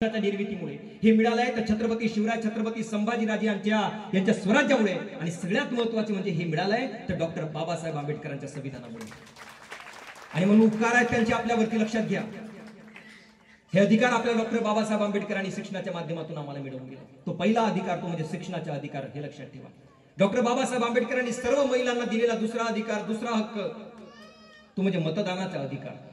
निर्मितीमुळे हे मिळालंय तर छत्रपती शिवराय छत्रपती संभाजीराजे यांच्या स्वराज्यामुळे आणि सगळ्यात महत्त्वाचे म्हणजे हे मिळालंय तर डॉक्टर बाबासाहेब आंबेडकरांच्या संविधानामुळे। आणि म्हणून उपकार आहेत त्यांचे आपल्यावरती लक्षात घ्या। हे अधिकार आपल्या डॉक्टर बाबासाहेब आंबेडकरांनी शिक्षणाच्या माध्यमातून आम्हाला मिळवून दिला। तो पहिला अधिकार तो म्हणजे शिक्षणाचा अधिकार, हे लक्षात ठेवा। डॉक्टर बाबासाहेब आंबेडकरांनी सर्व महिलांना दिलेला दुसरा अधिकार, दुसरा हक्क तो म्हणजे मतदानाचा अधिकार।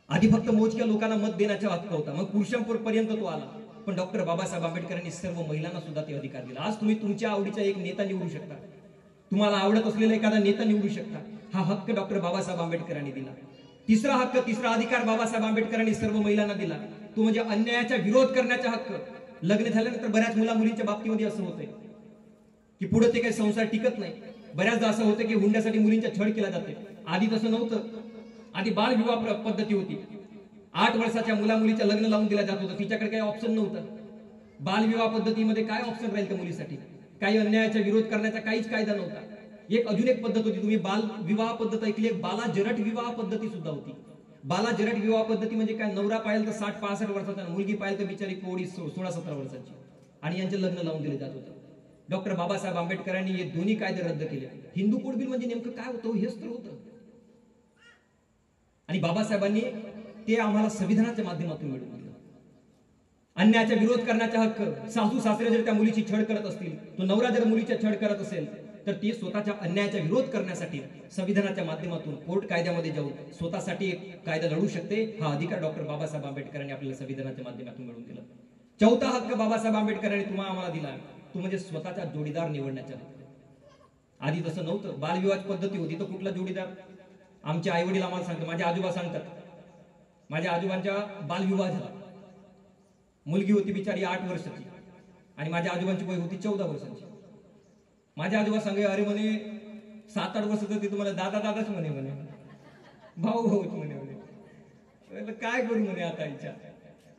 आधी फक्त मोजक्या लोकांना मत देण्याचा हक्क होता, मग पुरुषांपर्यंत तो आला। पण डॉक्टर बाबासाहेब आंबेडकरांनी सर्व महिलांना सुद्धा ते अधिकार दिला। आज तुम्ही तुमच्या आवडीचा एक नेता निवडू शकता, तुम्हाला आवडत असलेला एखादा नेता निवडू शकता। हा हक्क डॉक्टर बाबासाहेब आंबेडकरांनी दिला। तिसरा हक्क, तिसरा अधिकार बाबासाहेब आंबेडकरांनी सर्व महिलांना दिला, तो म्हणजे अन्यायाचा विरोध करण्याचा हक्क। लग्न झाल्यानंतर बऱ्याच मुला मुलींच्या बाबतीमध्ये असं होतंय की पुढे ते काही संसार टिकत नाही। बऱ्याचदा असं होतं की हुंड्यासाठी मुलींचा छळ केला जाते। आधी तसं नव्हतं, आधी बालविवाह पद्धती होती। 8 वर्षाच्या मुला मुलीचं लग्न लावून दिलं जात होतं, तिच्याकडे काही ऑप्शन नव्हतं। बालविवाह पद्धतीमध्ये काय ऑप्शन राहील त्या मुलीसाठी? काही अन्यायाचा विरोध करण्याचा काहीच कायदा नव्हता। अजून एक पद्धत होती, तुम्ही बाल विवाह पद्धत ऐकली, बाला जरट विवाह पद्धती सुद्धा होती। बाला जरट विवाह पद्धती म्हणजे काय? नवरा पाहिलं तर 60-65 वर्षाचा, मुलगी पाहिलं तर बिचारी कोडी 16-17 वर्षाची, आणि यांचे लग्न लावून दिले जात होतं। डॉक्टर बाबासाहेब आंबेडकरांनी हे दोन्ही कायदे रद्द केले। हिंदू कोड बिल म्हणजे नेमकं काय होतं? हेच तर होतं। आणि बाबासाहेबांनी ते आम्हाला संविधानाच्या माध्यमातून मिळवून दिलं। अन्यायाचा विरोध करण्याचा हक्क, सासू सासरे जर त्या मुलीची छळ करत असतील, तो नवरा जर मुलीचा छळ करत असेल, तर ते स्वतःच्या अन्यायाचा विरोध करण्यासाठी संविधानाच्या माध्यमातून कोर्ट कायद्यामध्ये जाऊन स्वतःसाठी एक कायदा लढू शकते। हा अधिकार डॉक्टर बाबासाहेब आंबेडकरांनी आपल्याला संविधानाच्या माध्यमातून मिळवून दिला। चौथा हक्क बाबासाहेब आंबेडकरांनी तुम्हाला आम्हाला दिला, तो म्हणजे स्वतःचा जोडीदार निवडण्याचा हक्क। आधी तसं नव्हतं, बालविवाह पद्धती होती, तर कुठला जोडीदार? आमचे आई वडील आम्हाला सांगतात, माझे आजोबा सांगतात, माझ्या आजोबांचा बालविवाह झाला। मुलगी होती बिचारी 8 वर्षाची आणि माझ्या आजोबांची वय होती 14 वर्षांची। माझे आजोबा सांगे, अरे म्हणे 7-8 वर्षाचं ते तुम्हाला दादा दादाच म्हणे, भाऊ भाऊच म्हणे। काय करू म्हणे आता इच्छा।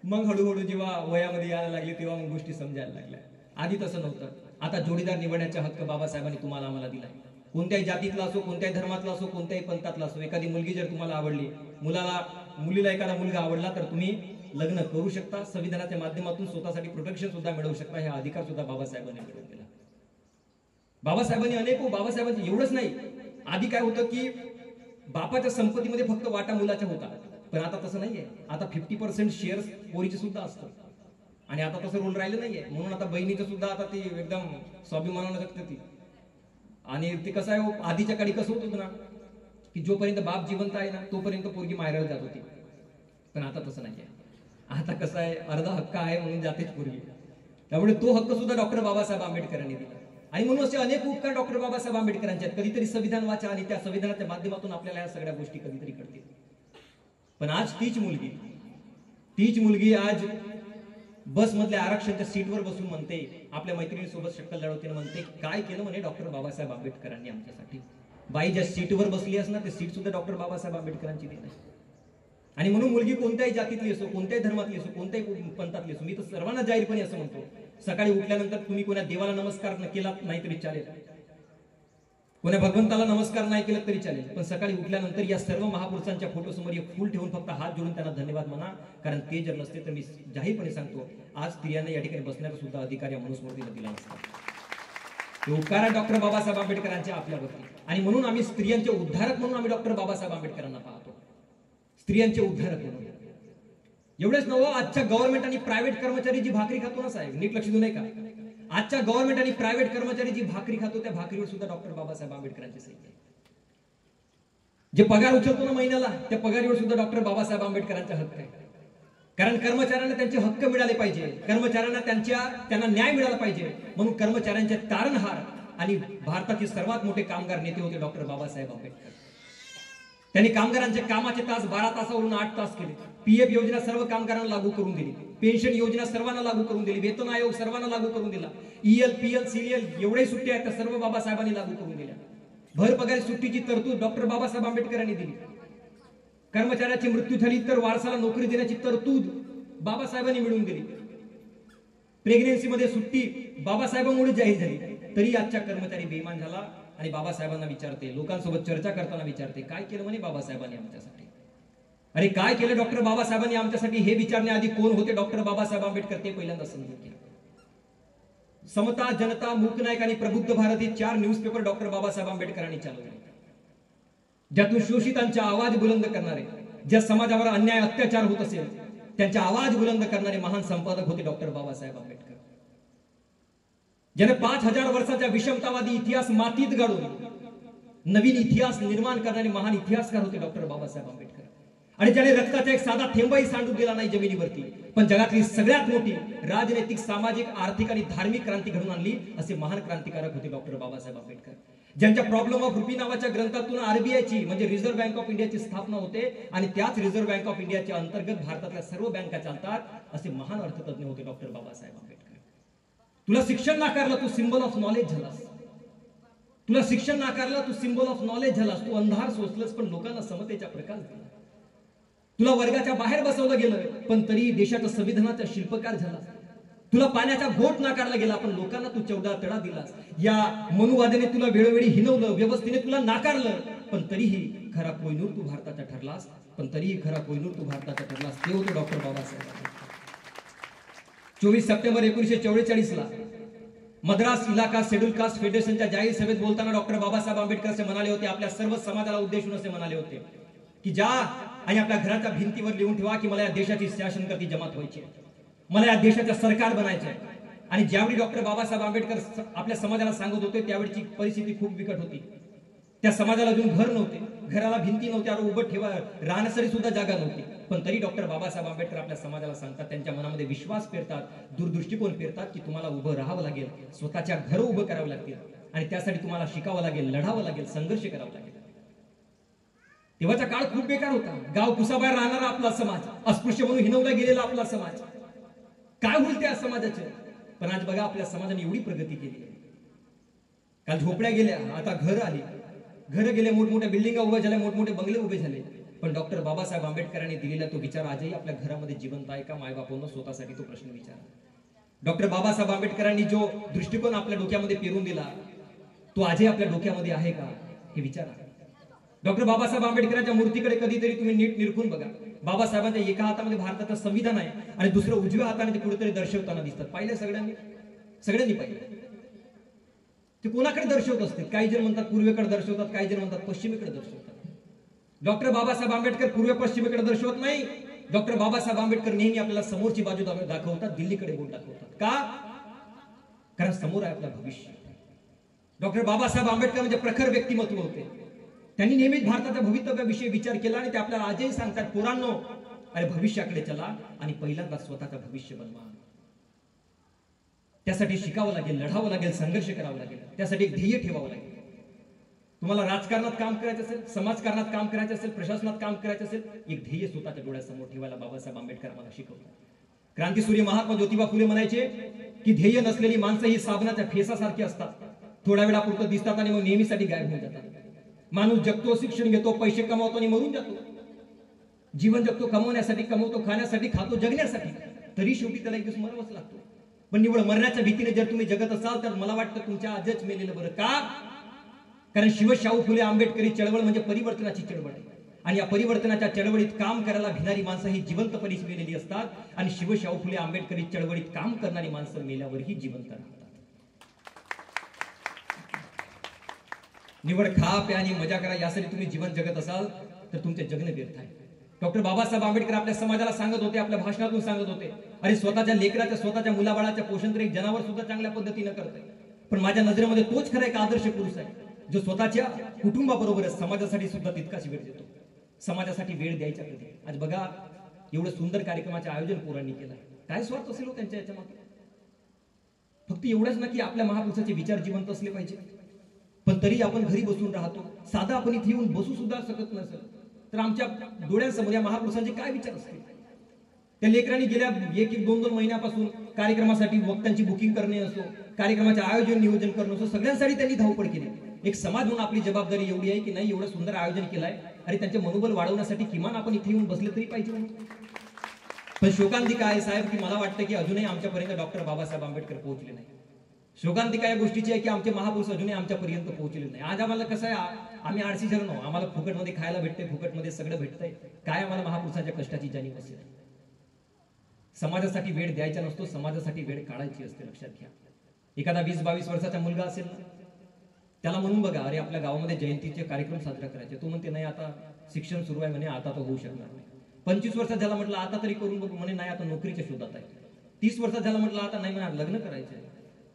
मग हळूहळू जेव्हा वयामध्ये यायला लागले तेव्हा मग गोष्टी समजायला लागल्या। आधी तसं नव्हतं। आता जोडीदार निवडण्याचा हक्क बाबासाहेबांनी तुम्हाला आम्हाला दिला। कोणत्याही जातीतला असो, कोणत्याही धर्मातला असो, कोणत्याही पंथातला असो, एखादी मुलगी जर तुम्हाला आवडली, मुलीला एखादा मुलगा आवडला, तर तुम्ही लग्न करू शकता। संविधानाच्या माध्यमातून स्वतःसाठी प्रोटेक्शन सुद्धा मिळवू शकता। हा अधिकार सुद्धा बाबासाहेबांनी मिळवून दिला। बाबासाहेबांनी बाबासाहेबांचं एवढंच नाही, आधी काय होतं की बापाच्या संपत्तीमध्ये फक्त वाटा मुलाचा होता, पण आता तसं नाहीये। आता 50% शेअर्स पोरीचे सुद्धा असतं, आणि आता तसं रोल राहिलं नाहीये। म्हणून आता बहिणीचं सुद्धा आता ती एकदम स्वाभिमानानं जगते ती। आणि ते कसं आहे, आधीच्या काळी कसं होतं ना की जोपर्यंत बाप जिवंत आहे ना तोपर्यंत पोरगी माहेराला जात होती, पण आता तसं नाहीये। आता कसं आहे, अर्धा हक्क आहे म्हणून जातेच पोरगी। त्यामुळे तो हक्क सुद्धा डॉक्टर बाबासाहेब आंबेडकरांनी दिला। आणि म्हणून असे अनेक उपकार डॉक्टर बाबासाहेब आंबेडकरांचे आहेत। कधीतरी संविधान वाचा आणि त्या संविधानाच्या माध्यमातून आपल्याला या सगळ्या गोष्टी कधीतरी कळतील। पण आज तीच मुलगी आज बसमधल्या आरक्षणाच्या सीटवर बसून म्हणते, आपल्या मैत्रिणीसोबत शक्कल लढवते, म्हणते काय केलं म्हणे डॉक्टर बाबासाहेब आंबेडकरांनी आमच्यासाठी। बाई ज्या सीटवर बसली असणार ते सीट सुद्धा डॉक्टर बाबासाहेब आंबेडकरांची दिली। आणि म्हणून मुलगी कोणत्याही जातीतली असो, कोणत्याही धर्मातली असो, कोणत्याही पंथातली असो, मी तर सर्वांना जाहीरपणे असं म्हणतो, सकाळी उठल्यानंतर तुम्ही कोणा देवाला नमस्कार केला नाही तरी चालेल, कोणा भगवंताला नमस्कार नाही केला तरी चालेल, पण सकाळी उठल्यानंतर या सर्व महापुरुषांच्या फोटोसमोर एक फूल ठेवून फक्त हात जोडून त्यांना धन्यवाद म्हणा। कारण ते जर नसते तर मी जाहीरपणे सांगतो, आज स्त्रियांना या ठिकाणी बसण्याचा सुद्धा अधिकार या मनुस्मृतीला दिला नसता। हे उपकार डॉक्टर बाबासाहेब आंबेडकरांचे आपल्यावरती। आणि म्हणून आम्ही स्त्रियांचे उद्धारक म्हणून आम्ही डॉक्टर बाबासाहेब आंबेडकरांना पाहतो, स्त्रियांचे उद्धारक म्हणून। एवढेच नव्हे, आजच्या गव्हर्नमेंट आणि प्रायव्हेट कर्मचारी जी भाकरी खातो ना साहेब, नीट लक्ष देऊ नये का, आजच्या गव्हर्नमेंट आणि प्रायव्हेट कर्मचारी जी भाकरी खातो त्या भाकरीवर सुद्धा डॉक्टर बाबासाहेब आंबेडकरांची सही आहे। जे पगार उचलतो ना महिन्याला, त्या पगारीवर सुद्धा डॉक्टर बाबासाहेब आंबेडकरांचा हक्क आहे। कारण कर्मचाऱ्यांना त्यांचे हक्क मिळाले पाहिजे, कर्मचाऱ्यांना त्यांना न्याय मिळाला पाहिजे, म्हणून कर्मचाऱ्यांचे तारणहार आणि भारताचे सर्वात मोठे कामगार नेते होते डॉक्टर बाबासाहेब आंबेडकर। त्यांनी कामगारांचे कामाचे तास 12 तासावरून 8 तास केले। पीएफ योजना सर्व कामगारांना लागू करून दिली, पेन्शन योजना सर्वांना लागू करून दिली, वेतन आयोग सर्वांना लागू करून दिला, ईएल पीएल सीएल एवढे सुट्टी आहेत त्या सर्व बाबासाहेबांनी लागू करून दिल्या। भर पगारी सुट्टीची तरतूद डॉक्टर बाबासाहेब आंबेडकरांनी दिली। कर्मचाऱ्याची मृत्यू झाली तर वारसाला नोकरी देण्याची तरतूद बाबासाहेबांनी मिळवून दिली। प्रेग्नन्सी मध्ये सुट्टी बाबासाहेबांमुळे जाहीर झाली, तरी आजच्या कर्मचारी बेईमान झाला आणि बाबासाहेबांना विचारते, लोकांसोबत चर्चा करताना विचारते, काय केलं म्हणे बाबासाहेबांनी आमच्यासाठी। अरे काय केलं डॉक्टर बाबासाहेबांनी आमच्यासाठी हे विचारण्याआधी कोण होते डॉक्टर बाबासाहेब आंबेडकर ते पहिल्यांदा समजून घ्या. समता, जनता, मूकनायक आणि प्रबुद्ध भारत ही 4 न्यूजपेपर डॉक्टर बाबासाहेब आंबेडकरांनी चालवले, ज्यातून शोषितांचा आवाज बुलंद करणारे, ज्या समाजावर अन्याय अत्याचार होत असेल त्यांचा आवाज बुलंद करणारे महान संपादक होते डॉक्टर बाबासाहेब आंबेडकर. ज्याने 5000 वर्षाचा विषमतावादी इतिहास मातीत गाडून नवीन इतिहास निर्माण करणारे महान इतिहासकार होते डॉक्टर बाबासाहेब आंबेडकर. आणि ज्याने रक्ताचा एक साधा थेंबही सांडून दिला नाही जमिनीवरती, पण जगातली सगळ्यात मोठी राजनैतिक, सामाजिक, आर्थिक आणि धार्मिक क्रांती घडवून आणली असे महान क्रांतिकारक होते डॉक्टर बाबासाहेब आंबेडकर. ज्यांच्या प्रॉब्लेम ऑफ रुपी नावाच्या ग्रंथातून आरबीआयची म्हणजे रिझर्व्ह बँक ऑफ इंडियाची स्थापना होते आणि त्याच रिझर्व्ह बँक ऑफ इंडियाच्या अंतर्गत भारतातल्या सर्व बँका चालतात असे महान अर्थतज्ञ होते डॉक्टर बाबासाहेब आंबेडकर. तुला शिक्षण नाकारलं, तू सिंबल ऑफ नॉलेज झालास. तुला शिक्षण नाकारलं, तू सिंबल ऑफ नॉलेज झालास. तू अंधार सोसलंस पण लोकांना समतेचा प्रकाश दिला. तुला वर्गाच्या बाहेर बसवलं गेलं पण तरी देशाच्या संविधानाचा शिल्पकार झाला. तुला पाण्याचा घोट नाकारला गेला पण लोकांना तू 14 तडा दिलास. या मनुवादाने तुला वेळोवेळी हिनवलं, व्यवस्थेने तुला नाकारलं, पण तरीही खरा कोहिनूर तू भारताचा ठरलास. ते होते डॉक्टर बाबासाहेब आंबेडकर. 24 सप्टेंबर 1944 ला मद्रास इलाका शेड्यूल कास्ट फेडरेशनच्या जाहीर सभेत बोलताना डॉक्टर बाबासाहेब आंबेडकर असे म्हणाले होते, आपल्या सर्व समाजाला उद्देशून असे म्हणाले होते की ज्या आणि आपल्या घराच्या भिंतीवर लिहून ठेवा की मला या देशाची शासनकर्ती जमात व्हायची आहे, मला या देशाचं सरकार बनायचं आहे. आणि ज्यावेळी डॉक्टर बाबासाहेब आंबेडकर आपल्या समाजाला सांगत होते त्यावेळची परिस्थिती खूप बिकट होती. त्या समाजाला अजून घर नव्हते, घराला भिंती नव्हत्या, उभं ठेवा राहण्यासाठी सुद्धा जागा नव्हती. पण तरी डॉक्टर बाबासाहेब आंबेडकर आपल्या समाजाला सांगतात, त्यांच्या मनामध्ये विश्वास पेरतात, दूरदृष्टिकोन पेरतात की तुम्हाला उभं राहावं लागेल, स्वतःच्या घर उभं करावं लागतील आणि त्यासाठी तुम्हाला शिकावं लागेल, लढावं लागेल, संघर्ष करावा लागेल. तेव्हाचा काळ खूप बेकार होता. गाव कुसाबाहेर राहणारा आपला समाज, अस्पृश्य म्हणून हिनवला गेलेला आपला समाज, काय होईल त्या समाजाचे. पण आज बघा आपल्या समाजाने एवढी प्रगती केली आहे. काल झोपड्या गेल्या, आता घर आली, घर गेले, मोठमोठ्या बिल्डिंगा उभ्या झाल्या, मोठमोठे बंगले उभे झाले. पण डॉक्टर बाबासाहेब आंबेडकरांनी दिलेला तो विचार आजही आपल्या घरामध्ये जिवंत आहे का? मायबापांना स्वतःसाठी तो प्रश्न विचारा. डॉक्टर बाबासाहेब आंबेडकरांनी जो दृष्टिकोन आपल्या डोक्यामध्ये पेरून दिला तो आजही आपल्या डोक्यामध्ये आहे का हे विचारा. डॉक्टर बाबासाहेब आंबेडकरांच्या मूर्तीकडे कधीतरी तुम्ही नीट निरखून बघा. बाबासाहेबांच्या एका हातामध्ये भारताचं संविधान आहे आणि दुसरं उजव्या हाताने ते कुठेतरी दर्शवताना दिसतात. पाहिलं सगळ्यांनी पाहिलं. ते कोणाकडे दर्शवत असतील? काही जण म्हणतात पूर्वेकडे दर्शवतात, काही जण म्हणतात पश्चिमेकडे दर्शवतात. डॉक्टर बाबासाहेब आंबेडकर पूर्व पश्चिमेकडे दर्शवत नाही. डॉक्टर बाबासाहेब आंबेडकर नेहमी आपल्याला समोरची बाजू दाखवतात, दिल्लीकडे बोट दाखवतात. का? कारण समोर आहे आपलं भविष्य. डॉक्टर बाबासाहेब आंबेडकर म्हणजे प्रखर व्यक्तिमत्व होते. त्यांनी नेहमीच भारताच्या भवितव्याविषयी विचार केला आणि ते आपल्याला आजही सांगतात, पोरांनो अरे भविष्याकडे चला आणि पहिल्यांदा स्वतःचं भविष्य बनवा. त्यासाठी शिकावं लागेल, लढावं लागेल, संघर्ष करावा लागेल. त्यासाठी एक ध्येय ठेवावं लागेल. तुम्हाला राजकारणात काम करायचं असेल, समाजकारणात काम करायचं असेल, प्रशासनात काम करायचं असेल, एक ध्येय स्वतःच्या डोळ्यासमोर ठेवायला बाबासाहेब आंबेडकर आम्हाला शिकवतात. क्रांतीसूर्य महात्मा ज्योतिबा फुले म्हणायचे की ध्येय नसलेली माणसं ही साबणाच्या फेसासारखी असतात, थोड्या वेळापुरतं दिसतात आणि मग नेहमीसाठी गायब होऊन जातात. माणूस जगतो, शिक्षण घेतो, पैसे कमावतो आणि मरून जातो. जीवन जगतो कमवण्यासाठी, कमवतो खाण्यासाठी, खातो जगण्यासाठी, तरी शेवटी त्याला एक दिवस मरावंच लागतो. पण निवड मरण्याच्या भीतीने जर तुम्ही जगत असाल तर मला वाटतं तुमच्या आजच मेलेलं बरं. का? कारण शिवशाहू फुले आंबेडकरी चळवळ म्हणजे परिवर्तनाची चळवळ आहे आणि या परिवर्तनाच्या चळवळीत काम करायला भिणारी माणसं ही जिवंतपणे मेलेली असतात आणि शिवशाहू फुले आंबेडकरी चळवळीत काम करणारी माणसं मेल्यावरही जिवंत राहतात. निवड खा प्या आणि मजा करा यासाठी तुम्ही जीवन जगत असाल तर तुमचे जगणे व्यर्थ आहे. डॉक्टर बाबासाहेब आंबेडकर आपल्या समाजाला सांगत होते, आपल्या भाषणातून सांगत होते, अरे स्वतःच्या लेकराच्या, स्वतःच्या मुलाबाळाच्या पोषण तर एक जनावर सुद्धा चांगल्या पद्धतीने करत आहे, पण माझ्या नजरेमध्ये तोच खरा एक आदर्श पुरुष आहे जो स्वतःच्या कुटुंबाबरोबरच समाजासाठी सुद्धा तितकाच वेळ देतो. समाजासाठी वेळ द्यायचा कधी. आज बघा एवढं सुंदर कार्यक्रमाचे आयोजन पोरांनी केलं, काय स्वार्थ असेल त्यांच्या याच्यामध्ये? फक्त एवढंच ना की आपल्या महापुरुषाचे विचार जिवंत असले पाहिजे, पण तरी आपण घरी बसून राहतो. साधा आपण इथे येऊन बसू सुद्धा शकत नसेल तर आमच्या डोळ्यांसमोर या महापुरुषांचे काय विचार असतील? त्या लेकरांनी गेल्या 1-2 महिन्यापासून कार्यक्रमासाठी वक्त्यांची बुकिंग करणे असो, कार्यक्रमाचे आयोजन नियोजन करणं असो, सगळ्यांसाठी त्यांनी धावपळ केली. एक समाज म्हणून आपली जबाबदारी एवढी आहे की नाही एवढं सुंदर आयोजन केलंय आणि त्यांचे मनोबल वाढवण्यासाठी किमान आपण इथे येऊन बसले तरी पाहिजे. पण शोकांतिका आहे साहेब की मला वाटतं की अजूनही आमच्यापर्यंत डॉक्टर बाबासाहेब आंबेडकर पोहोचले नाही. शोकांतिका या गोष्टीची आहे की आमचे महापुरुष अजूनही आमच्यापर्यंत पोहोचलेले नाही. आज आम्हाला कसं आहे, आम्ही आळशी जण आहोत, आम्हाला फुकटमध्ये खायला भेटते, फुकटमध्ये सगळं भेटतंय, काय आम्हाला महापुरुषांच्या कष्टाची जाणीव असेल. समाजासाठी वेळ द्यायचा नसतो, समाजासाठी वेळ काढायची असते. लक्षात घ्या. एखादा 20-22 वर्षाचा मुलगा असेल ना, त्याला म्हणून बघा, अरे आपल्या गावामध्ये जयंतीचे कार्यक्रम साजरा करायचे, तो म्हणते नाही आता शिक्षण सुरू आहे म्हणे, आता तो होऊ शकणार नाही. 25 वर्षात झाला म्हटलं आता तरी करून बघू म्हणे, नाही आता नोकरीच्या शोधात आहे. 30 वर्षात झाला म्हटलं आता नाही म्हणे लग्न करायचं.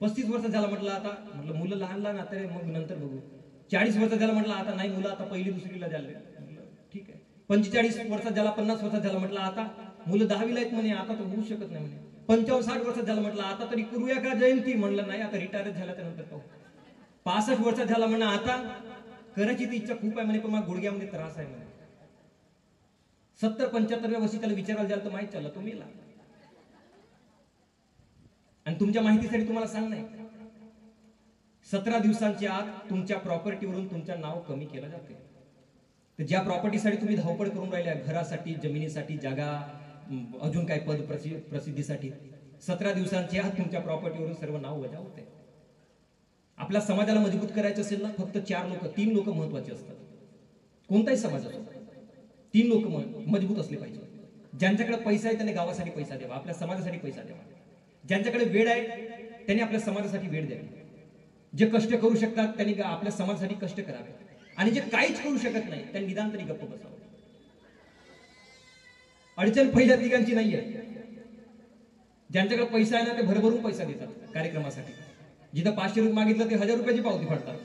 35 वर्षात झाला म्हटलं आता म्हटलं मुलं लहान लहान आता मग नंतर बघू. 40 वर्षात झाला म्हटलं आता नाही मुलं आता पहिली दुसरीला झाले, ठीक आहे. 45 वर्षात झाला, 50 वर्षात झाला म्हटलं आता मुलं 10वीला आहेत म्हणे, आता तर होऊ शकत नाही म्हणे. 55-60 वर्षात झालं म्हटलं आता तरी करूया का जयंती, म्हणलं नाही आता रिटायर झाल्या त्यानंतर पाहू. 65 वर्षात झाला म्हणा आता करायची ती इच्छा खूप आहे म्हणे, पण मला गुडघ्यामध्ये त्रास आहे म्हणे. 70-75व्या वर्षी त्याला विचारायला जाल तर माहित चाललं तो मेला. आणि तुमच्या माहितीसाठी तुम्हाला सांग नाही, 17 दिवसांच्या आत तुमच्या प्रॉपर्टीवरून तुमचं नाव कमी केलं जाते. तर ज्या प्रॉपर्टीसाठी तुम्ही धावपळ करून राहिल्या, घरासाठी, जमिनीसाठी, जागा, अजून काय पद प्रसिद्धीसाठी, 17 दिवसांच्या आत तुमच्या प्रॉपर्टीवरून सर्व नाव वजा होते. आपल्या समाजाला मजबूत करायचं असेल ना, फक्त 3 लोक महत्वाचे असतात. कोणताही समाज असो, 3 लोक मजबूत असले पाहिजे. ज्यांच्याकडे पैसा आहे त्याने गावासाठी पैसा द्यावा, आपल्या समाजासाठी पैसा द्यावा. ज्यांच्याकडे वेळ आहे त्यांनी आपल्या समाजासाठी वेळ द्यावी. जे कष्ट करू शकतात त्यांनी आपल्या समाजासाठी कष्ट करावे, आणि जे काहीच करू शकत नाही त्यांनी निदान तरी गप्प बसावं. अडचण पहिल्या तिघांची नाहीये. ज्यांच्याकडे पैसा आहे ना ते भरभरून पैसा देतात कार्यक्रमासाठी. जिथं 500 रुपये मागितलं ते 1000 रुपयाची पावती फाडतात.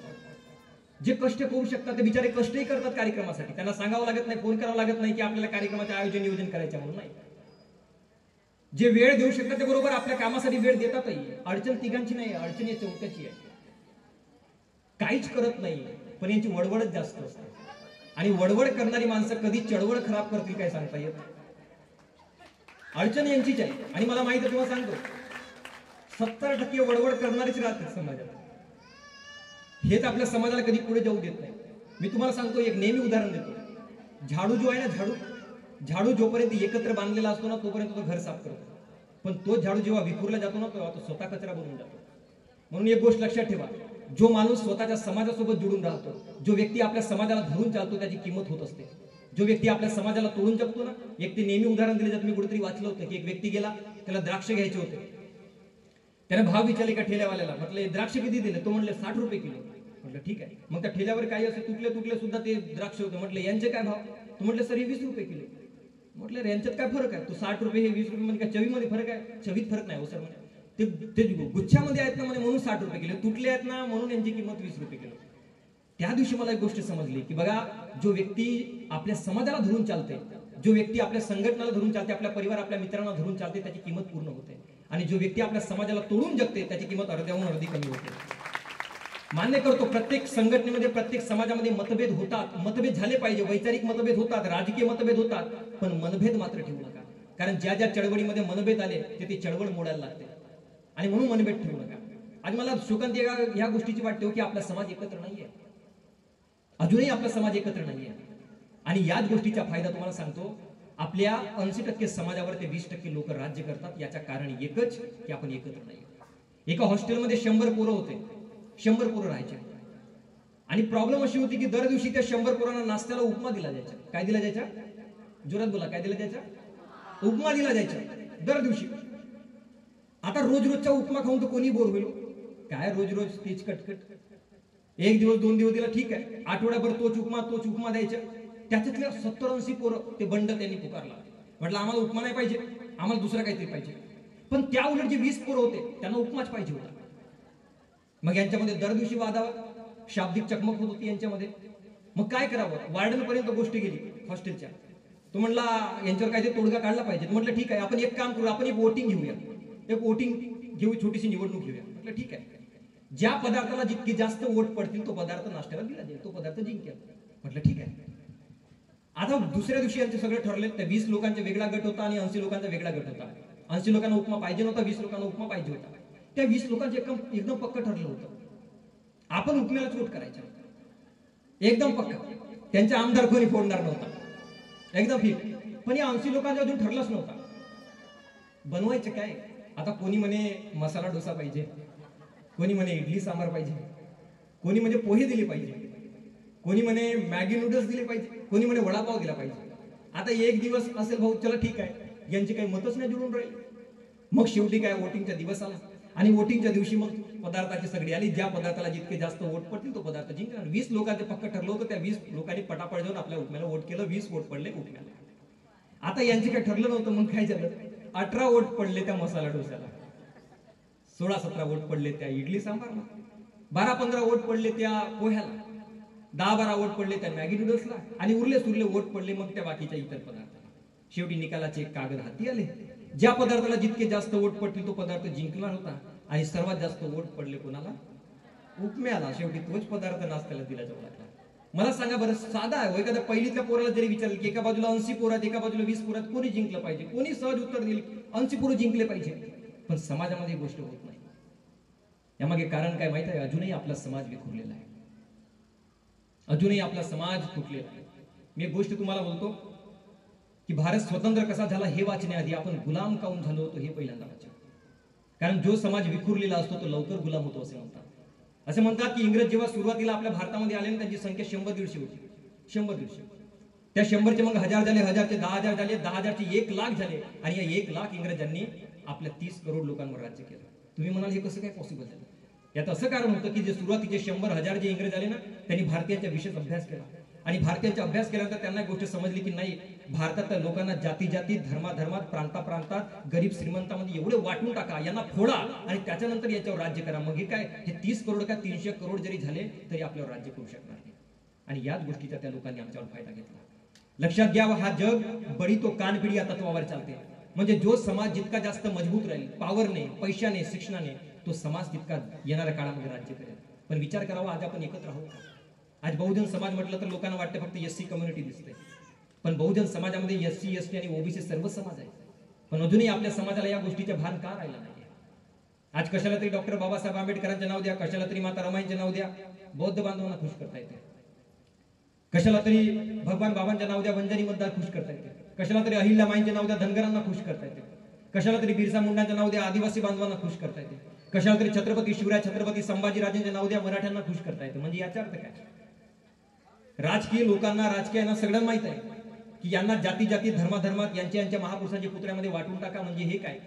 जे कष्ट करू शकतात ते बिचारे कष्टही करतात कार्यक्रमासाठी. त्यांना सांगावं लागत नाही, फोन करावं लागत नाही की आपल्याला कार्यक्रमाचे आयोजन नियोजन करायचं म्हणून नाही. जे वेळ देऊ शकतात ते बरोबर आपल्या कामासाठी वेळ देतातही. अडचण तिघांची नाही, अडचण या चौथ्याची आहे. काहीच करत नाही पण यांची वडवडच जास्त असते. आणि वडवड करणारी माणसं कधी चळवळ खराब करतील काय सांगता येत. अडचण यांचीच आहे. आणि मला माहिती आहे, तुम्हाला सांगतो 70% वडवड करणारीच राहतात समाजात. हेच आपल्या समाजाला कधी पुढे जाऊ देत नाही. मी तुम्हाला सांगतो, एक नेहमी उदाहरण देतो. झाडू जो आहे ना, झाडू जोपर्यंत एकत्र बांधलेला असतो ना तोपर्यंत तो घर साफ करतो, पण तो झाडू जेव्हा विखुरला जातो ना तेव्हा तो स्वतः कचरा बनून जातो. म्हणून एक गोष्ट लक्षात ठेवा, जो माणूस स्वतःच्या समाजासोबत जुळून राहतो, जो व्यक्ती आपल्या समाजाला धरून चालतो त्याची किंमत होत असते. जो व्यक्ती आपल्या समाजाला तोडून जगतो ना, एक ते नेहमी उदाहरण दिले जातं. मी कुठेतरी वाचलं होतं की एक व्यक्ती गेला, त्याला द्राक्ष घ्यायचे होते. त्याने भाव विचारले का ठेल्यावाल्याला, म्हटले द्राक्ष किती दिले, तो म्हणले 60 रुपये किलो. म्हटलं ठीक आहे. मग त्या ठेल्यावर काही असे तुटले सुद्धा ते द्राक्ष होते. म्हटले यांचे काय भाव, तो म्हटले सर हे 20 रुपये किलो. म्हटलं यांच्यात काय फरक आहे, तो 60 रुपये हे 20 रुपये म्हणजे काय चवीमध्ये फरक आहे, चवीत फरक नाही हो सर म्हणे. ते गुच्छामध्ये आहेत ना म्हणे म्हणून 60 रुपये किलो, तुटले आहेत ना म्हणून यांची किंमत 20 रुपये किलो. त्या दिवशी मला एक गोष्ट समजली की बघा, जो व्यक्ती आपल्या समाजाला धरून चालते, जो व्यक्ती आपल्या संघटनाला धरून चालते, आपल्या परिवार आपल्या मित्रांना धरून चालते, त्याची किंमत पूर्ण होते. आणि जो व्यक्ती आपल्या समाजाला तोडून जगते त्याची किंमत अर्ध्याहून अर्धी कमी होते. मान्य करतो, प्रत्येक संघटनेमध्ये प्रत्येक समाजामध्ये मतभेद होतात, मतभेद झाले पाहिजे, वैचारिक मतभेद होतात, राजकीय मतभेद होतात, पण मनभेद मात्र ठेवू नका. कारण ज्या ज्या चळवळीमध्ये मनभेद आले ते चळवळ मोडायला लागते. आणि म्हणून मनभेद ठेवू नका. आज मला शोकांतिका ह्या गोष्टीची वाटते की आपला समाज एकत्र नाहीये, अजूनही आपला समाज एकत्र नाहीये. आणि याच गोष्टीचा फायदा तुम्हाला सांगतो, आपल्या 80% समाजावर ते 20% लोक राज्य करतात. याचं कारण एकच की आपण एकत्र नाही. एका हॉस्टेलमध्ये 100 पोरं होते, 100 पोरं राहायचे. आणि प्रॉब्लेम अशी होती की दर दिवशी त्या 100 पोरांना नाश्त्याला उपमा दिला जायचा. काय दिला जायचा, जोरात बोला, काय दिला जायचा, उपमा दिला जायचा दर दिवशी. आता रोजचा उपमा खाऊन तर कोणी बोर होईल, काय रोज तेच कटकट. एक दिवस 2 दिवस दिला ठीक आहे, आठवड्याभर तोच उपमा द्यायचा. त्याच्यातल्या 70-80 पोरं ते बंड त्यांनी पुकारला. म्हटलं आम्हाला उपमा नाही पाहिजे, आम्हाला दुसरं काहीतरी पाहिजे. पण त्या उलट जे 20 पोरं होते त्यांना उपमाच पाहिजे होता. मग यांच्यामध्ये दर दिवशी वादावा, शाब्दिक चकमक होत होती यांच्यामध्ये. मग काय करावं, वार्डन पर्यंत गोष्ट गेली हॉस्टेलच्या. तो म्हणला यांच्यावर काहीतरी तोडगा काढला पाहिजे. म्हटलं ठीक आहे, आपण एक काम करू, आपण एक वोटिंग घेऊया, एक वोटिंग घेऊ, छोटीशी निवडणूक घेऊया. म्हटलं ठीक आहे, ज्या पदार्थाला जितके जास्त वोट पडतील तो पदार्थ नाश्त्याला दिला जाईल, तो पदार्थ जिंकेल. म्हटलं ठीक आहे. आता दुसऱ्या दिवशी यांचे सगळं ठरले. त्या 20 लोकांचा वेगळा गट होता आणि 80 लोकांचा वेगळा गट होता. 80 लोकांना उपमा पाहिजे नव्हता, 20 लोकांना उपमा पाहिजे होता. त्या 20 लोकांचे एकदम पक्क ठरलं होतं, आपण उपम्यालाच वोट करायचं, एकदम पक्का. त्यांचा आमदार कोणी फोडणार नव्हता, एकदम फिट. पण या 80 लोकांचा अजून ठरलंच नव्हता बनवायचं काय. आता कोणी म्हणे मसाला डोसा पाहिजे, कोणी म्हणे इडली सांबार पाहिजे, कोणी म्हणजे पोहे दिले पाहिजे, कोणी म्हणे मॅगी नूडल्स दिले पाहिजे, कोणी म्हणे वडापाव दिला पाहिजे. आता एक दिवस असेल भाऊ, चला ठीक आहे, यांची काही मतच नाही जुळून राहील. मग शेवटी काय, वोटिंगचा दिवस आला आणि वोटिंगच्या दिवशी मग पदार्थाची सगळी आली. ज्या पदार्थाला जितके जास्त वोट पडतील तो पदार्थ जिंकणार. 20 लोकांचं पक्क ठरलं होतं, त्या 20 लोकांनी पटापट जाऊन आपल्या उपम्याला वोट केलं. 20 वोट पडले उपम्याला. आता यांचे काय ठरलं नव्हतं, मग काय झालं, 18 वोट पडले त्या मसाला डोस्याला, 16-17 वोट पडले त्या इडली सांबारला, 12-15 वोट पडले त्या पोह्याला, 10-12 वोट पडले त्या मॅगी नूडल्सला आणि उरले सुरले वोट पडले मग त्या बाकीच्या इतर पदार्थाला. शेवटी निकालाचे एक कागद हाती आले. ज्या पदार्थाला जितके जास्त वोट पडतील तो पदार्थ जिंकणार होता आणि सर्वात जास्त वोट पडले कोणाला, उपम्याला. शेवटी तोच पदार्थ नाश्त्याला दिला जाऊ लागला. मला सांगा बरं, साधा आहे, एखाद्या पहिलीतल्या पोराला जरी विचारलं की एका बाजूला 80 पोरात, एका बाजूला 20 पोरात, कोणी जिंकलं पाहिजे, कोणी सहज उत्तर देईल 80 पोरं जिंकले पाहिजे. पण समाजामध्ये गोष्ट होत नाही. यामागे कारण काय माहित आहे? अजूनही आपला समाज विखुरलेला आहे, अजूनही आपला समाज तुटलेला आहे. मी एक गोष्ट तुम्हाला बोलतो की भारत स्वतंत्र कसा झाला हे वाचण्याआधी आपण गुलाम काऊन झालो होतो हे पहिल्यांदा वाचा. कारण जो समाज विखुरलेला असतो तो लवकर गुलाम होतो असे म्हणतात. असे म्हणतात की इंग्रज जेव्हा सुरुवातीला आपल्या भारतामध्ये आले त्यांची संख्या 100-150 होती, 100-150. त्या 100चे मग 1000 झाले, 1000चे 10,000 झाले, 10,000चे 1,00,000 झाले आणि या 1,00,000 इंग्रजांनी आपल्या 30 करोड लोकांवर राज्य केलं. तुम्ही म्हणाल हे कसं काय पॉसिबल झालं? यात असं कारण होतं की जे सुरुवातीचे 100,000 जे इंग्रज आले ना, त्यांनी भारतीयांच्या विशेष अभ्यास केला आणि भारतीयांचा अभ्यास केल्यानंतर त्यांना एक गोष्ट समजली की नाही, भारतातल्या लोकांना जाती जाती, धर्माधर्मात, प्रांताप्रांतात, गरीब श्रीमंतामध्ये एवढे वाटून टाका, यांना फोडा आणि त्याच्यानंतर याच्यावर राज्य करा. मग हे काय, हे 30 करोड का 300 करोड जरी झाले तरी आपल्यावर राज्य करू शकणार नाही. आणि याच गोष्टीचा त्या लोकांनी आमच्यावर फायदा घेतला. लक्षात घ्या, हा जग बडी तो कानपिडी या तत्वावर चालते. म्हणजे जो समाज जितका जास्त मजबूत राहील, पॉवरने, पैशाने, शिक्षणाने, तो समाज तितका येणाऱ्या काळामध्ये राज्य करेल. पण विचार करावा, आज आपण एकत्र आहोत का? आज बहुजन समाज म्हटलं तर लोकांना वाटतं फक्त एससी कम्युनिटी दिसते, पण बहुजन समाजामध्ये एससी, एसटी आणि ओबीसी सर्व समाज आहे. पण अजूनही आपल्या समाजाला या गोष्टीचे भान का राहिला नाही? आज कशाला तरी डॉक्टर बाबासाहेब आंबेडकरांचे नाव द्या, कशाला तरी माता रमाईंचे नाव द्या, बौद्ध बांधवांना खुश करता येते. कशाला तरी भगवान बाबांचे नाव द्या, वंजनी मतदार खुश करता येते. कशाला तरी अहिल्यामाईंचे नाव द्या, धनगरांना खुश करता येते. कशाला तरी बिरसा मुंडांचे नाव द्या, आदिवासी बांधवांना खुश करता येते. कशाला तरी छत्रपती शिवराय, छत्रपती संभाजीराजेंचे नाव द्या, मराठ्यांना खुश करता येते. म्हणजे याचा अर्थ काय? राजकीय लोकांना, राजकीयांना सगळ्यांना माहित आहे की यांना जाती जाती, धर्माधर्मात यांच्या महापुरुषांच्या पुतळ्यामध्ये वाटून टाका. म्हणजे हे काय,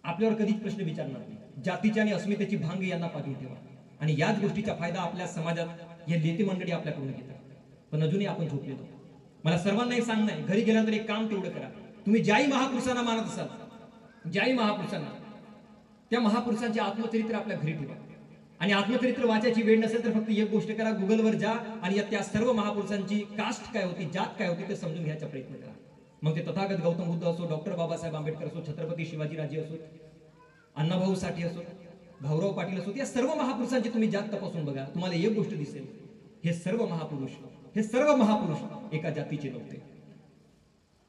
आपल्यावर कधीच प्रश्न विचारणार नाही. जातीच्या आणि अस्मितेची भांग यांना पाजून ठेवा आणि याच गोष्टीचा फायदा आपल्या समाजात हे नेते मंडळी आपल्याकडून घेतात. पण अजूनही आपण झोपलेलो. मला सर्वांना एक सांगणं आहे, घरी गेल्यानंतर एक काम तेवढं करा. तुम्ही ज्याही महापुरुषांना मानत असाल, ज्याही महापुरुषांना, त्या महापुरुषांचे आत्मचरित्र आपल्या घरी ठेवा. आणि आत्मचरित्र वाचायची वेळ नसेल तर फक्त एक गोष्ट करा, गुगलवर जा आणि त्या सर्व महापुरुषांची कास्ट काय होती, जात काय होती ते समजून घ्यायचा प्रयत्न करा. मग ते तथागत गौतम बुद्ध असो, डॉक्टर बाबासाहेब आंबेडकर असो, छत्रपती शिवाजीराजे असो, अण्णाभाऊ साठे असो, भाऊराव पाटील असो, या सर्व महापुरुषांची तुम्ही जात तपासून बघा. तुम्हाला एक गोष्ट दिसेल, हे सर्व महापुरुष एका जातीचे नव्हते.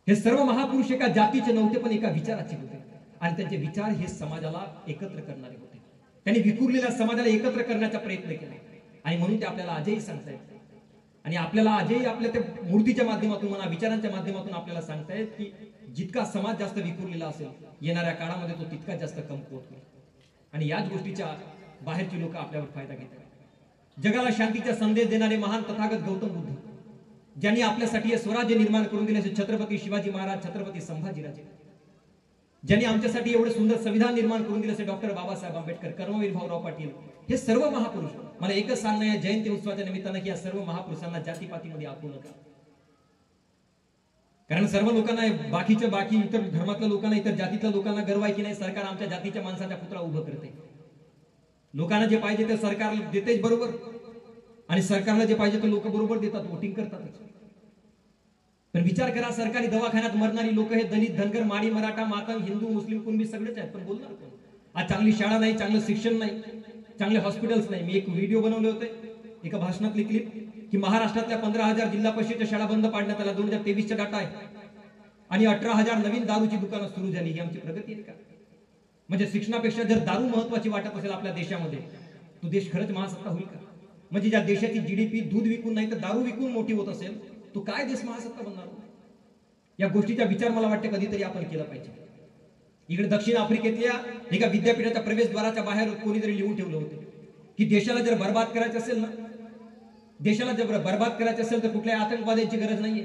हे सर्व महापुरुष एका जातीचे नव्हते, पण एका विचाराचे होते आणि त्यांचे विचार हे समाजाला एकत्र करणारे होते. त्यांनी विखुरलेल्या समाजाला एकत्र करण्याचा प्रयत्न केला आणि म्हणून ते आपल्याला आजही सांगतायत. आणि आपल्याला आजही आपल्या त्या मूर्तीच्या माध्यमातून म्हणा, विचारांच्या माध्यमातून आपल्याला सांगतायत की जितका समाज जास्त विखुरलेला असेल, येणाऱ्या काळामध्ये तो तितका जास्त कमकुवत होईल. आणि याच गोष्टीच्या बाहेरची लोक आपल्यावर फायदा घेतात. जगाला शांतीचा संदेश देणारे महान तथागत गौतम बुद्ध, ज्यांनी आपल्यासाठी हे स्वराज्य निर्माण करून दिले, छत्रपती शिवाजी महाराज, छत्रपती संभाजीराजे, ज्यांनी आमच्यासाठी एवढे सुंदर संविधान निर्माण करून दिले, डॉक्टर बाबासाहेब आंबेडकर, कर्मवीर भाऊराव पाटील, हे सर्व महापुरुष. मला एकच सांगणं आहे जयंती उत्सवाच्या निमित्तानं की या सर्व महापुरुषांना जातीपातीमध्ये आखू नका. कारण सर्व लोकांना, बाकी इतर धर्मातल्या लोकांना, इतर जातीतल्या लोकांना गर्व आहे की नाही सरकार आमच्या जातीच्या माणसाच्या पुतळा उभं करते. लोकांना जे पाहिजे ते सरकार देतेच बरोबर आणि सरकारला जे पाहिजे ते लोक बरोबर देतात, वोटिंग करतात. पण विचार करा, सरकारी दवाखान्यात मरणारी लोक हे दलित, धनगर, माडी, मराठा, मातंग, हिंदू, मुस्लिम, कुणबी सगळेच आहेत. पण बोलणार कोण? आज चांगली शाळा नाही, चांगलं शिक्षण नाही, चांगले हॉस्पिटल्स नाही. मी एक व्हिडिओ बनवले होते, एका भाषणातली क्लिप, की महाराष्ट्रातल्या 15,000 जिल्हा परिषदेच्या शाळा बंद पाडण्यात आल्या, 2023चा डाटा आहे. आणि 18,000 नवीन दारूची दुकानं सुरू झाली. ही आमची प्रगती आहे का? म्हणजे शिक्षणापेक्षा जर दारू महत्वाची वाटत असेल आपल्या देशामध्ये, तो देश खरंच महासत्ता होईल का? म्हणजे ज्या देशाची जीडीपी दूध विकून नाही तर दारू विकून मोठी होत असेल, तो काय देश महासत्ता बनणार? या गोष्टीचा विचार मला वाटतं कधीतरी आपण केला पाहिजे. इकडे दक्षिण आफ्रिकेतल्या एका विद्यापीठाच्या प्रवेशद्वाराच्या बाहेर कोणीतरी लिहून ठेवलं होतं की देशाला जर बर्बाद करायचं असेल ना, देशाला जर बर्बाद करायचं असेल तर कुठल्याही आतंकवाद्यांची गरज नाहीये,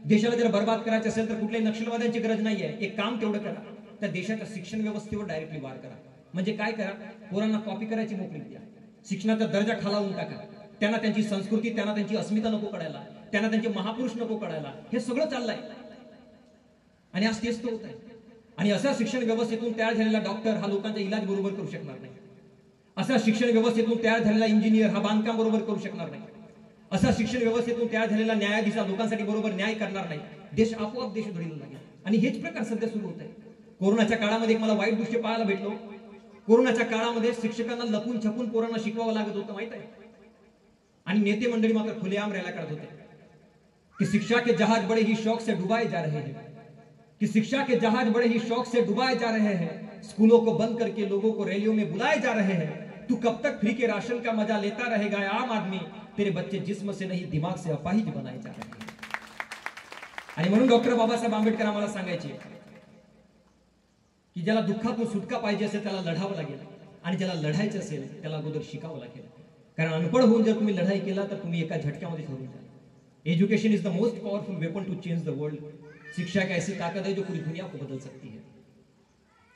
देशाला जर बर्बाद करायचं असेल तर कुठल्याही नक्षलवाद्यांची गरज नाहीये. एक काम तेवढं करा, त्या देशाच्या शिक्षण व्यवस्थेवर डायरेक्टली वार करा. म्हणजे काय करा, पोरांना कॉपी करायची मोकळीक द्या, शिक्षणाचा दर्जा खालावून टाका, त्यांना त्यांची संस्कृती, त्यांना त्यांची अस्मिता नको कळायला, त्यांना त्यांचे महापुरुष नको कळायला. हे सगळं चाललंय आणि आज तेच होत आहे. आणि अशा शिक्षण व्यवस्थेतून तयार झालेला डॉक्टर हा लोकांचा इलाज बरोबर करू शकणार नाही, अशा शिक्षण व्यवस्थेतून तयार झालेला इंजिनियर हा बांधकाम बरोबर करू शकणार नाही, अशा शिक्षण व्यवस्थेतून तयार झालेला न्यायाधीश लोकांसाठी बरोबर न्याय करणार नाही. देश आपोआप देशद्रोही लागेल. आणि हेच प्रकार सध्या सुरू होत आहे. कोरोनाच्या काळामध्ये मला वाईट दृश्य पाहायला भेटलो. कोरोनाच्या काळामध्ये शिक्षकांना लपून छपून पोरांना शिकवावं लागत होतं, माहित आहे. आणि नेते मंडळी मात्र खुलेआम रॅल्या करत होते की शिक्षा के जहाज बड़े ही शौक से डुबाए जा रहे हैं, कि शिक्षा के जहाज बड़े ही शौक से डुबाए जा रहे हैं, स्कूलों को बंद करके लोगों को रैलियों में बुलाए जा रहे हैं, तू कब तक फ्री के राशन का मजा लेता रहेगा आम आदमी, तेरे बच्चे जिस्म से नहीं दिमाग से अपाहिज बनाए जा रहे हैं. आणि म्हणून डॉक्टर बाबासाहेब आंबेडकर आम्हाला सांगायचे की ज्याला दुःखातून सुटका पाहिजे असेल त्याला लढावं लागेल, आणि ज्याला लढायचं असेल त्याला अगोदर शिकावं लागेल. कारण अनपढ होऊन जर तुम्ही लढाई केला तर तुम्ही एका झटक्यामध्ये हरून जाल. Education is the most powerful weapon to change the world. शिक्षा एक ऐसी ताकत है जो पूरी दुनिया को बदल सकती है.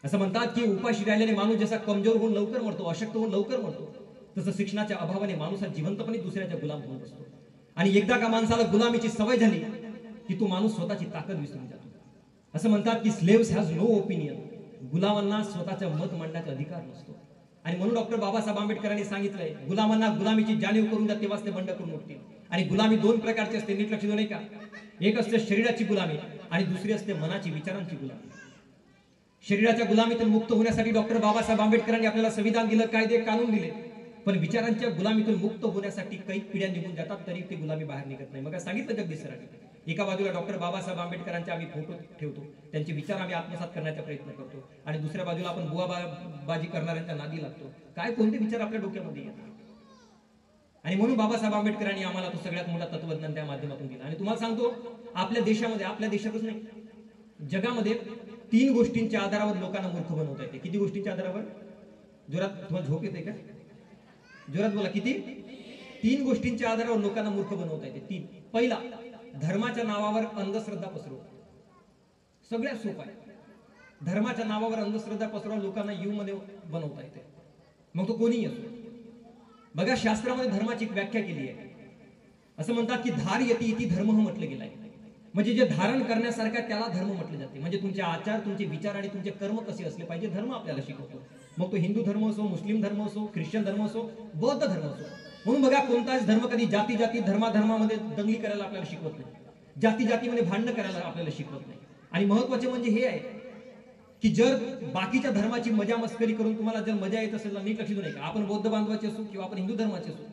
असं म्हणतात की उपाशी राहिल्याने माणूस जसा कमजोर होऊन लवकर मरतो, अशक्त होऊन लवकर मरतो, तसं शिक्षणाच्या अभावाने माणूस हा जिवंतपणे दुसऱ्याच्या गुलाम होऊन बसतो. आणि एकदा का माणसाला गुलामीची सवय झाली की तो माणूस स्वतःची ताकद विसरून जातो. असं म्हणतात की स्लेव्स हॅज नो ओपिनियन. गुलामांना स्वतःचं मत मांडण्याचा अधिकार नसतो. आणि म्हणून डॉक्टर बाबासाहेब आंबेडकरांनी सांगितलंय, गुलामांना गुलामीची जाणीव करून द्या, तेव्हाच ते बंड करून उठतील. आणि गुलामी दोन प्रकारची असते, नीट लक्ष देऊ नये का. एक असते शरीराची गुलामी आणि दुसरी असते मनाची, विचारांची गुलामी. शरीराच्या गुलामीतून मुक्त होण्यासाठी डॉक्टर बाबासाहेब आंबेडकरांनी आपल्याला संविधान दिलं, कायदे कानून दिले. पण विचारांच्या गुलामीतून मुक्त होण्यासाठी काही पिढ्या निघून जातात तरी ती गुलामी बाहेर निघत नाही. मग सांगितलं जगदीश सरांनी, एका बाजूला डॉक्टर बाबासाहेब आंबेडकरांचे आम्ही फोटो ठेवतो, त्यांचे विचार आम्ही आत्मसात करण्याचा प्रयत्न करतो, आणि दुसऱ्या बाजूला आपण बुवाबाजी करणाऱ्यांच्या नादी लागतो. काय कोणते विचार आपल्या डोक्यामध्ये येतात. आणि म्हणून बाबासाहेब आंबेडकरांनी आम्हाला तो सगळ्यात मोठा तत्वज्ञान त्या माध्यमातून दिला. आणि तुम्हाला सांगतो, आपल्या देशामध्ये, आपल्या देशातच नाही, जगामध्ये 3 गोष्टींच्या आधारावर लोकांना मूर्ख बनवता येते. किती गोष्टींच्या आधारावर? जोरात, तुम्हाला झोप येते का? जोरात बोला. किती? 3 गोष्टींच्या आधारावर लोकांना मूर्ख बनवता येते. 3. पहिला, धर्माच्या नावावर अंधश्रद्धा पसरव. सगळ्यात सोपा आहे. धर्माच्या नावावर अंधश्रद्धा पसरव लोकांना यू मध्ये बनवता येते, मग तो कोणीही असो. बघा, शास्त्रामध्ये धर्माची एक व्याख्या केली आहे. असं म्हणतात की धार यती इति धर्म म्हटलं गेलाय. म्हणजे जे धारण करण्यासारखं त्याला धर्म म्हटले जाते. म्हणजे तुमचे आचार, तुमचे विचार आणि तुमचे कर्म कसे असले पाहिजे, धर्म आपल्याला शिकवतो. मग तो हिंदू धर्म असो, मुस्लिम धर्म असो, ख्रिश्चन धर्म असो, बौद्ध धर्म असो. म्हणून बघा, कोणताच धर्म कधी जाती जाती धर्माधर्मामध्ये दंगली करायला आपल्याला शिकवत नाही, जाती जातीमध्ये भांडणं करायला आपल्याला शिकवत नाही. आणि महत्वाचे म्हणजे हे आहे की जर बाकीच्या धर्माची मजा मस्करी करून तुम्हाला जर मजा येत असेल ना, नीट लक्ष देऊ नये का, आपण बौद्ध बांधवाचे असो किंवा आपण हिंदू धर्माचे असो,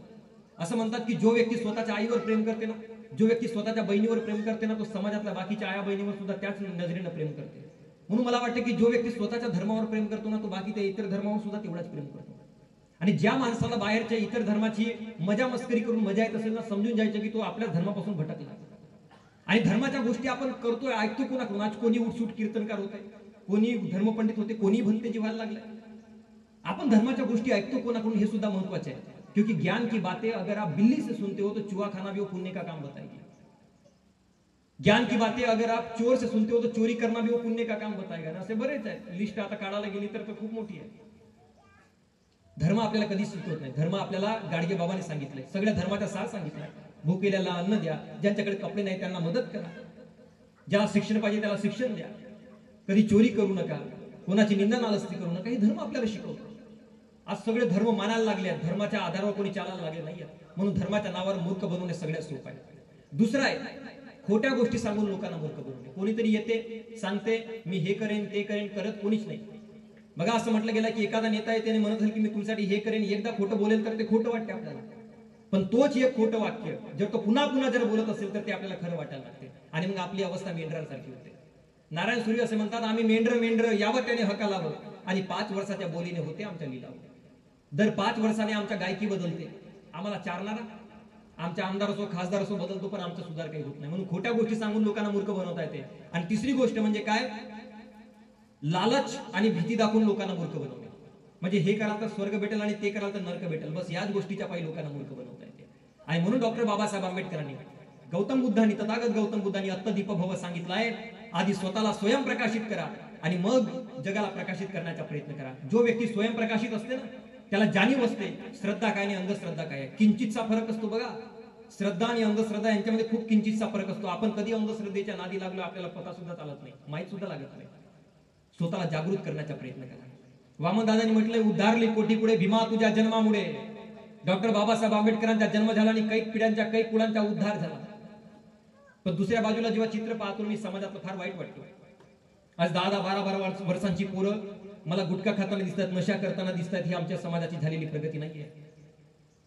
असं म्हणतात की जो व्यक्ती स्वतःच्या आईवर प्रेम करते ना, जो व्यक्ती स्वतःच्या बहिणीवर प्रेम करते ना, तो समाजातल्या बाकीच्या आया बहिणीवर सुद्धा त्याच नजरेनं प्रेम करते. म्हणून मला वाटतं की जो व्यक्ती स्वतःच्या धर्मावर प्रेम करतो ना, तो बाकीच्या इतर धर्मावर सुद्धा तेवढाच प्रेम करतो. आणि ज्या माणसाला बाहेरच्या इतर धर्माची मजा मस्करी करून मजा येत असेल ना, समजून जायचं की तो आपल्या धर्मापासून भटकला. आणि धर्माच्या गोष्टी आपण करतोय, ऐकतो कोणाकडून. आज कोणी उठसूट कीर्तनकार होते, कोणी धर्मपंडित होते, कोणी भंते जीवायला लागले. आपण धर्माच्या गोष्टी ऐकतो कोणाकडून हे सुद्धा महत्वाचे आहे. क्योंकि ज्ञान की बातें अगर आप बिल्ली से सुनते हो तो चूहा खाना भी वो पुण्य का काम बताएगी. ज्ञान की बातें अगर आप चोर से सुनते हो तो चोरी करना भी वो पुण्य का काम बताएगा. असे बरेच आहे, लिस्ट आता काढायला गेली तर खूप मोठी आहे. धर्म आपल्याला कधीच शिकवत नाही. धर्म आपल्याला गाडगे बाबांनी सांगितलंय, सगळ्या धर्माचा सार सांगितलाय. भुकेल्याला अन्न द्या, ज्यांच्याकडे कपडे नाही त्यांना मदत करा, ज्याला शिक्षण पाहिजे त्याला शिक्षण द्या, कधी चोरी करू नका, कोणाची निंदा नालस्ती करू नका. हे धर्म आपल्याला शिकवतो. आज सगळे धर्म मानायला लागले, धर्माच्या आधारावर कोणी चालायला लागले नाहीये. म्हणून धर्माच्या नावावर मूर्ख बनवणे सगळ्यात सोपं आहे. दुसरं आहे, खोट्या गोष्टी सांगून लोकांना मूर्ख बनवणे. कोणीतरी येते, सांगते मी हे करेन ते करेन, करत कोणीच नाही. बघा, असं म्हटलं गेलं की एखादा नेता येते आणि म्हणत असेल की मी तुमच्यासाठी हे करेन, एकदा खोटं बोलेल तर ते खोटं वाटते आपल्याला. पण तोच एक खोटं वाक्य जर तो पुन्हा पुन्हा जर बोलत असेल तर ते आपल्याला खरं वाटायला लागते. आणि मग आपली अवस्था मेंढरांसारखी होते. नारायण सूर्य असे म्हणतात, आम्ही मेंढर यावं त्याने हकालावं, आणि 5 वर्षाच्या बोलीने होते आमच्या लिलाव. दर 5 वर्षाने आमच्या गायकी बदलते. आम्हाला चारणारा आमच्या आमदार असो खासदार असो बदलतो, पण आमचा सुधार काही होत नाही. म्हणून खोट्या गोष्टी सांगून लोकांना मूर्ख बनवता येते. आणि तिसरी गोष्ट म्हणजे काय, लालच आणि भीती दाखवून लोकांना मूर्ख बनवणे. म्हणजे हे कराल तर स्वर्ग भेटेल आणि ते कराल तर नरक भेटेल, बस याच गोष्टीच्या पायी लोकांना मूर्ख बनवता येते. आणि म्हणून डॉक्टर बाबासाहेब आंबेडकरांनी, गौतम बुद्धांनी, तथागत गौतम बुद्धांनी अत्तदीप भव सांगितलंय, आधी स्वतःला स्वयं प्रकाशित करा आणि मग जगाला प्रकाशित करण्याचा प्रयत्न करा. जो व्यक्ती स्वयं प्रकाशित असते ना, त्याला जाणीव असते श्रद्धा काय आणि अंधश्रद्धा काय. किंचितचा फरक असतो बघा, श्रद्धा आणि अंधश्रद्धा यांच्यामध्ये खूप किंचितचा फरक असतो. आपण कधी अंधश्रद्धेच्या नादी लागलो आपल्याला पता सुद्धा चालत नाही, माहित सुद्धा लागत नाही. स्वतःला जागृत करण्याचा प्रयत्न करा. वामनदादांनी म्हटलंय, उद्धारली कोटी पुढे भीमा तुझ्या जन्मामुळे. डॉक्टर बाबासाहेब आंबेडकरांचा जन्म झाला आणि कैक पिढ्यांच्या कैक कुळांचा उद्धार झाला. पण दुसऱ्या बाजूला जेव्हा चित्र पाहतो मी समाजातलं फार वाईट वाटतं. आज 10-12 वर्षांची पोरं मला गुटखा खाताना दिसतात, नशा करताना दिसतात. ही आमच्या समाजाची झालेली प्रगती नाहीये.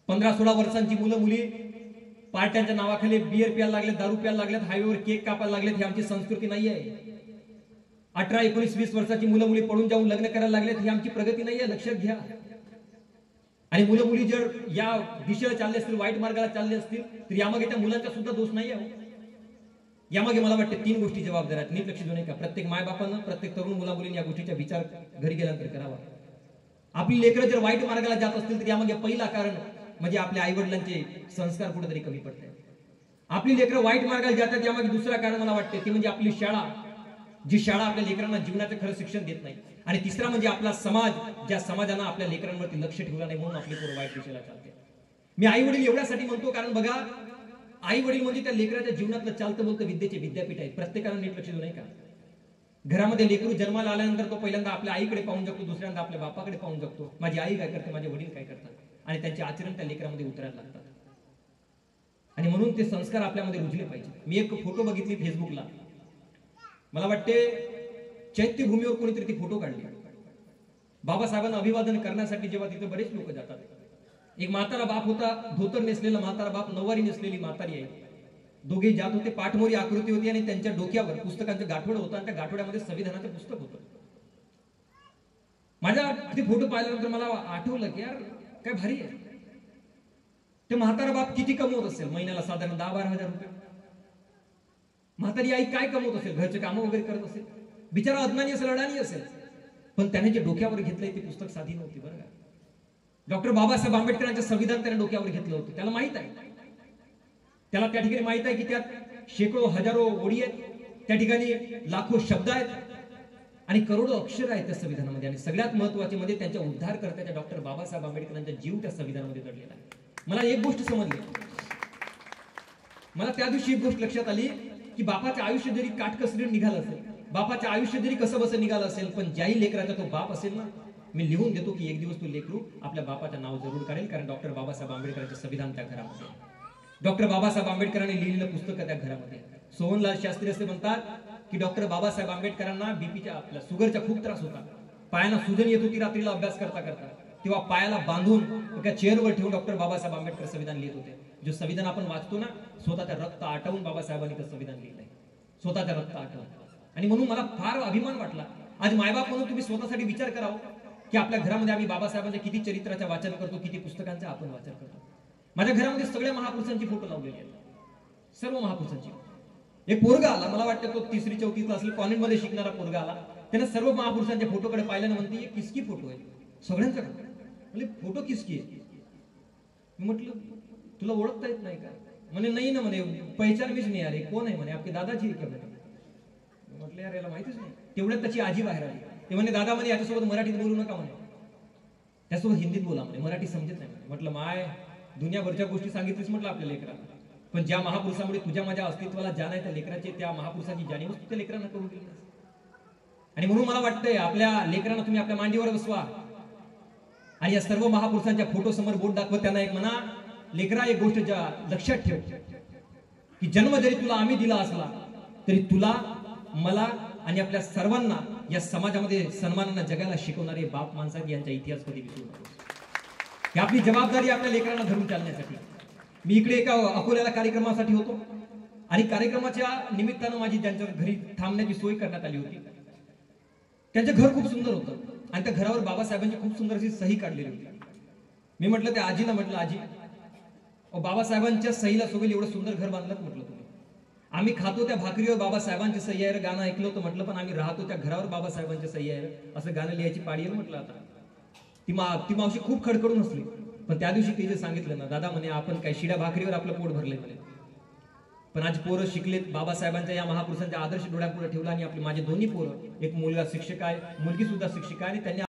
15-16 वर्षांची मुलं मुली पार्ट्यांच्या नावाखाली बियर प्यायला लागलेत, दारू प्यायला लागलेत, हायवेवर केक कापायला लागलेत. ही आमची संस्कृती नाहीये. 18, 19, 20 वर्षाची मुलं मुली पळून जाऊन लग्न करायला लागलेत. ही आमची प्रगती नाहीये, लक्षात घ्या. आणि मुलं मुली जर या दिशेला चालले असतील, वाईट मार्गाला चालले असतील, तर यामागे त्या मुलांचा सुद्धा दोष नाहीये. यामागे मला वाटते 3 गोष्टी जबाबदार आहेत. नीट लक्ष देऊ नये का? प्रत्येक मायबापानं, प्रत्येक तरुण मुला मुलींनी या गोष्टीचा विचार घरी गेल्यानंतर करावा. आपली लेकरं जर वाईट मार्गाला जात असतील तर यामागे पहिला कारण म्हणजे आपल्या आई वडिलांचे संस्कार कुठेतरी कमी पडतात. आपली लेकरं वाईट मार्गाला जातात यामागे दुसरं कारण मला वाटते ती म्हणजे आपली शाळा, जी शाळा आपल्या लेकरांना जीवनाचं खरं शिक्षण देत नाही. आणि तिसरा म्हणजे आपला समाज, ज्या समाजानं आपल्या लेकरांवरती लक्ष ठेवलं नाही म्हणून आपली पोरं वाईट दिशेला चालते. मी आई वडील एवढ्यासाठी म्हणतो कारण बघा, आई वडील म्हणजे त्या लेकराच्या जीवनातलं चालतं बोलतं विद्येचे विद्यापीठ आहे. प्रत्येकाला नीट लक्ष देऊ नाही का? घरामध्ये लेकरू जन्माला आल्यानंतर तो पहिल्यांदा आपल्या आईकडे पाहून जगतो, दुसऱ्यांदा आपल्या बापाकडे पाहून जगतो. माझी आई काय करते, माझे वडील काय करतात, आणि त्यांचे आचरण त्या लेकरामध्ये उतरायला लागतात. आणि म्हणून ते संस्कार आपल्यामध्ये रुजले पाहिजे. मी एक फोटो बघितली फेसबुकला, मला वाटते चैत्यभूमीवर कोणीतरी ती फोटो काढली. बाबासाहेबांना अभिवादन करण्यासाठी जेव्हा तिथे बरेच लोक जातात, एक म्हातारा बाप होता, धोतर नेसलेला म्हातारा बाप, नऊवारी नेसलेली म्हातारी आहे. दोघे जात होते, पाठमोरी आकृती होती आणि त्यांच्या डोक्यावर पुस्तकांचं गाठोडं होतं आणि त्या गाठोड्यामध्ये संविधानाचं पुस्तक होतं. माझ्या ते फोटो पाहिल्यानंतर मला आठवलं की यार काय भारी आहे. ते म्हातारा बाप किती कमवत असेल महिन्याला, साधारण 10-12 हजार रुपये. म्हातारी आई काय कमवत असेल, घरचे कामं वगैरे करत असेल, बिचारा अज्ञानी असेल, अडाणी असेल, पण त्याने जे डोक्यावर घेतलंय ती पुस्तक साधी नव्हती बरं का. डॉक्टर बाबासाहेब आंबेडकरांचं संविधान त्याने डोक्यावर घेतलं होतं. त्याला माहित आहे, त्याला त्या ठिकाणी माहित आहे की त्यात शेकडो हजारो ओळी आहेत, त्या ठिकाणी लाखो शब्द आहेत आणि करोडो अक्षर आहेत त्या संविधानामध्ये. आणि सगळ्यात महत्वाचे म्हणजे त्यांच्या उद्धारकर्त्याच्या डॉक्टर बाबासाहेब आंबेडकरांचा जीव त्या संविधानामध्ये दडलेला आहे. मला एक गोष्ट समजली, मला त्या दिवशी एक गोष्ट लक्षात आली की बापाचं आयुष्य जरी काटकसरीने निघालं असेल, बापाचं आयुष्य जरी कसं बसं निघालं असेल, पण ज्याही लेकराचा तो बाप असेल ना, मी लिहून देतो की एक दिवस तो लेकरू आपल्या बापाचं नाव जरूर काढेल, कारण डॉक्टर बाबासाहेब आंबेडकरांचे संविधान त्या घरामध्ये, डॉक्टर बाबासाहेब आंबेडकरांनी लिहिलेलं पुस्तक त्या घरामध्ये. सोहनलाल शास्त्री असे म्हणतात की डॉक्टर बाबासाहेब आंबेडकरांना बीपीच्या, आपल्या शुगरचा खूप त्रास होता. पायांना सुजन येत होती रात्रीला अभ्यास करता करता, तेव्हा पायाला बांधून एका चेअरवर ठेवून डॉक्टर बाबासाहेब आंबेडकर संविधान लिहित होते. जे संविधान आपण वाचतो ना, स्वतःच्या रक्त आटवून बाबासाहेबांनी ते संविधान लिहिलंय, स्वतःच्या रक्त आटवून. आणि म्हणून मला फार अभिमान वाटला. आज मायबाप म्हणून तुम्ही स्वतःसाठी विचार करावं की आपल्या घरामध्ये आम्ही बाबासाहेबांच्या किती चरित्राचं वाचन करतो, किती पुस्तकांचं आपण वाचन करतो. माझ्या घरामध्ये सगळ्या महापुरुषांची फोटो लावलेले आहेत, सर्व महापुरुषांची. एक पोरगा आला, मला वाटतं तो 3री-4थीतला असेल, कॉलेजमध्ये शिकणारा पोरगा आला, त्याने सर्व महापुरुषांच्या फोटोकडे पाहिल्यानं म्हणते हे किसकी फोटो आहे, सगळ्यांचा म्हणजे फोटो किसकी आहे. मी म्हटलं तुला ओळखता येत नाही का? म्हणे नाही ना, म्हणे पहचान मीच नाही आले, कोण आहे म्हणे, आपले दादाजी आहे का म्हणे. म्हटलं यार याला माहितीच नाही. तेवढ्यात त्याची आजी बाहेर आली, ते म्हणे दादा म्हणे याच्यासोबत मराठीत बोलू नका म्हणे, त्यासोबत हिंदीत बोला म्हणे, मराठी समजत नाही. म्हटलं माय दुनियाभरच्या गोष्टी सांगितलीस म्हटलं आपल्या लेकराला, पण ज्या महापुरुषामुळे तुझ्या माझ्या अस्तित्वाला जाण आहे त्या लेकराचे, त्या महापुरुषाची जाणीवच त्या लेकरांना करून दिली. आणि म्हणून मला वाटतंय आपल्या लेकरांना तुम्ही आपल्या मांडीवर बसवा आणि या सर्व महापुरुषांच्या फोटो समोर बोट दाखवत त्यांना एक म्हणा, लेकरा एक गोष्ट लक्षात ठेव की जन्म जरी तुला आम्ही दिला असला तरी तुला, मला आणि आपल्या सर्वांना या समाजामध्ये सन्मानानं जगाला शिकवणारे बाप माणसांनी यांचा इतिहास कधी विसरू नको. ही आपली जबाबदारी आपल्या लेकरांना धरून चालण्यासाठी. मी इकडे एका अकोल्याला कार्यक्रमासाठी होतो आणि कार्यक्रमाच्या निमित्तानं माझी ज्यांच्या घरी थांबण्याची सोय करण्यात आली होती, त्यांचं घर खूप सुंदर होतं आणि त्या घरावर बाबासाहेबांची खूप सुंदर अशी सही काढलेली होती. मी म्हटलं त्या आजीला, म्हटलं आजी बाबासाहेबांच्या सहीला सोबत एवढं सुंदर घर बांधलं म्हटलं तुम्ही, आम्ही खातो त्या भाकरीवर बाबासाहेबांची सही आहे गाणं ऐकलं होतं म्हटलं, पण आम्ही राहतो त्या घरावर बाबासाहेबांची सही आहे असं गाणं लिहायची पाळी आहे म्हटलं. आता ती मावशी खूप खडखडून हसली, पण त्या दिवशी तिने सांगितलं ना, दादा म्हणे आपण काय शिड्या भाकरीवर आपलं पोट भरलंय म्हणे. पण आज पोरं शिकलेत, बाबासाहेबांच्या या महापुरुषांच्या आदर्श डोळ्यापुढे ठेवला आणि आपले माझे दोन्ही पोरं, एक मुलगा शिक्षक आहे, मुलगी सुद्धा शिक्षिका आहे, आणि त्यांनी